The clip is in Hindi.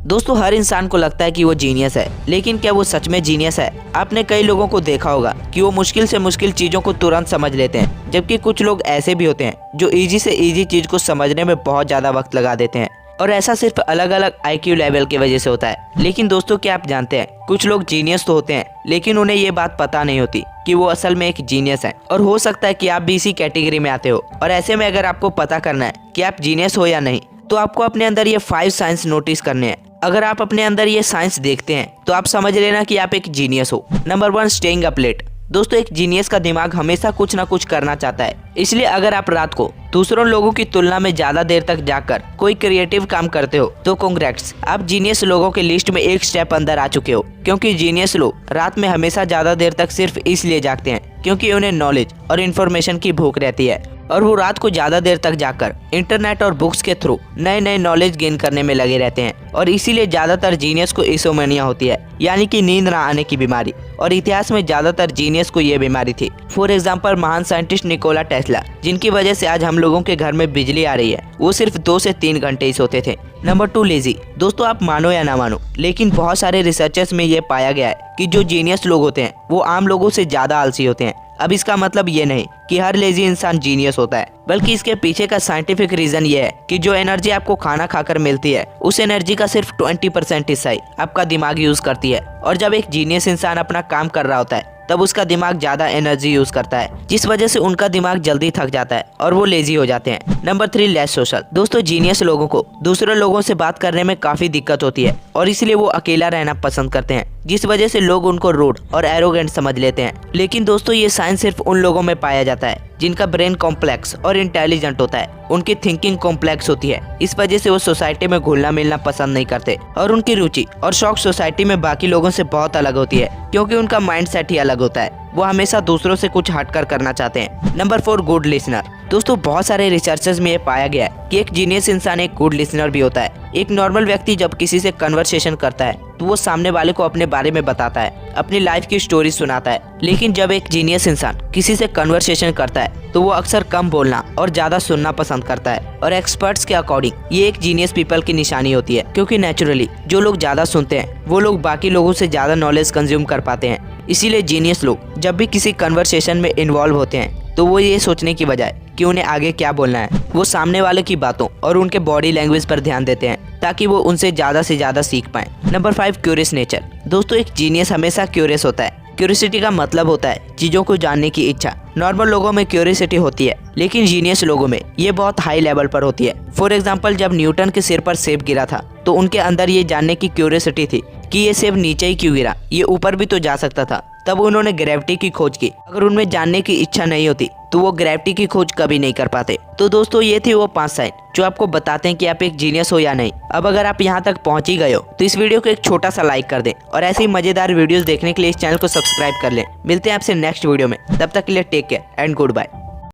दोस्तों हर इंसान को लगता है कि वो जीनियस है, लेकिन क्या वो सच में जीनियस है? आपने कई लोगों को देखा होगा कि वो मुश्किल से मुश्किल चीजों को तुरंत समझ लेते हैं, जबकि कुछ लोग ऐसे भी होते हैं जो इजी से इजी चीज को समझने में बहुत ज्यादा वक्त लगा देते हैं। और ऐसा सिर्फ अलग अलग IQ लेवल की वजह से होता है। लेकिन दोस्तों क्या आप जानते हैं, कुछ लोग जीनियस तो होते हैं, लेकिन उन्हें ये बात पता नहीं होती कि वो असल में एक जीनियस है। और हो सकता है कि आप भी इसी कैटेगरी में आते हो। और ऐसे में अगर आपको पता करना है कि आप जीनियस हो या नहीं, तो आपको अपने अंदर ये 5 साइंस नोटिस करने हैं। अगर आप अपने अंदर ये साइंस देखते हैं तो आप समझ लेना कि आप एक जीनियस हो। Number 1, staying up late. दोस्तों एक जीनियस का दिमाग हमेशा कुछ ना कुछ करना चाहता है, इसलिए अगर आप रात को दूसरों लोगों की तुलना में ज्यादा देर तक जाकर कोई क्रिएटिव काम करते हो तो कांग्रेट्स, आप जीनियस लोगों के लिस्ट में एक स्टेप अंदर आ चुके हो। क्योंकि जीनियस लोग रात में हमेशा ज्यादा देर तक सिर्फ इसलिए जागते हैं क्योंकि उन्हें नॉलेज और इन्फॉर्मेशन की भूख रहती है, और वो रात को ज्यादा देर तक जाकर इंटरनेट और बुक्स के थ्रू नए नए नॉलेज गेन करने में लगे रहते हैं। और इसीलिए ज्यादातर जीनियस को इंसोम्निया होती है, यानी कि नींद ना आने की बीमारी। और इतिहास में ज्यादातर जीनियस को ये बीमारी थी। फॉर एग्जाम्पल महान साइंटिस्ट निकोला टेस्ला, जिनकी वजह से आज हम लोगों के घर में बिजली आ रही है, वो सिर्फ 2 से 3 घंटे ही सोते थे। Number 2, lazy. दोस्तों आप मानो या ना मानो, लेकिन बहुत सारे रिसर्चर्स में ये पाया गया है कि जो जीनियस लोग होते हैं वो आम लोगों से ज्यादा आलसी होते हैं। अब इसका मतलब ये नहीं कि हर लेजी इंसान जीनियस होता है, बल्कि इसके पीछे का साइंटिफिक रीजन ये है कि जो एनर्जी आपको खाना खाकर मिलती है, उस एनर्जी का सिर्फ 20% हिस्सा ही आपका दिमाग यूज करती है। और जब एक जीनियस इंसान अपना काम कर रहा होता है तब उसका दिमाग ज्यादा एनर्जी यूज करता है, जिस वजह से उनका दिमाग जल्दी थक जाता है और वो लेजी हो जाते हैं। Number 3, less social. दोस्तों जीनियस लोगों को दूसरे लोगों से बात करने में काफी दिक्कत होती है और इसलिए वो अकेला रहना पसंद करते हैं, जिस वजह से लोग उनको रूड और एरोगेंट समझ लेते हैं। लेकिन दोस्तों ये साइंस सिर्फ उन लोगों में पाया जाता है जिनका ब्रेन कॉम्प्लेक्स और इंटेलिजेंट होता है, उनकी थिंकिंग कॉम्प्लेक्स होती है। इस वजह से वो सोसाइटी में घुलना मिलना पसंद नहीं करते और उनकी रुचि और शौक सोसाइटी में बाकी लोगों से बहुत अलग होती है, क्योंकि उनका माइंड सेट ही अलग होता है। वो हमेशा दूसरों से कुछ हटकर करना चाहते हैं। Number 4, good listener. दोस्तों बहुत सारे रिसर्चर्स में ये पाया गया है कि एक जीनियस इंसान एक गुड लिसनर भी होता है। एक नॉर्मल व्यक्ति जब किसी से कन्वर्सेशन करता है तो वो सामने वाले को अपने बारे में बताता है, अपनी लाइफ की स्टोरी सुनाता है। लेकिन जब एक जीनियस इंसान किसी से कन्वर्सेशन करता है तो वो अक्सर कम बोलना और ज्यादा सुनना पसंद करता है। और एक्सपर्ट्स के अकॉर्डिंग ये एक जीनियस पीपल की निशानी होती है, क्योंकि नेचुरली जो लोग ज्यादा सुनते हैं वो लोग बाकी लोगों से ज्यादा नॉलेज कंज्यूम कर पाते हैं। इसीलिए जीनियस लोग जब भी किसी कन्वर्सेशन में इन्वॉल्व होते हैं तो वो ये सोचने की बजाय कि उन्हें आगे क्या बोलना है, वो सामने वाले की बातों और उनके बॉडी लैंग्वेज पर ध्यान देते हैं ताकि वो उनसे ज्यादा से ज्यादा सीख पाएं। Number 5, curious nature. दोस्तों एक जीनियस हमेशा क्यूरियस होता है। क्यूरियोसिटी का मतलब होता है चीजों को जानने की इच्छा। नॉर्मल लोगों में क्यूरियोसिटी होती है, लेकिन जीनियस लोगों में ये बहुत हाई लेवल पर होती है। फॉर एग्जाम्पल जब न्यूटन के सिर पर सेब गिरा था तो उनके अंदर ये जानने की क्यूरियोसिटी थी कि ये सेब नीचे ही क्यों गिरा, ये ऊपर भी तो जा सकता था। तब उन्होंने ग्रेविटी की खोज की। अगर उनमें जानने की इच्छा नहीं होती तो वो ग्रेविटी की खोज कभी नहीं कर पाते। तो दोस्तों ये थे वो 5 साइन जो आपको बताते हैं कि आप एक जीनियस हो या नहीं। अब अगर आप यहाँ तक पहुँच ही गए हो तो इस वीडियो को एक छोटा सा लाइक कर दें और ऐसे ही मजेदार वीडियोस देखने के लिए इस चैनल को सब्सक्राइब कर लें। मिलते हैं आपसे नेक्स्ट वीडियो में, तब तक के लिए take care and good bye.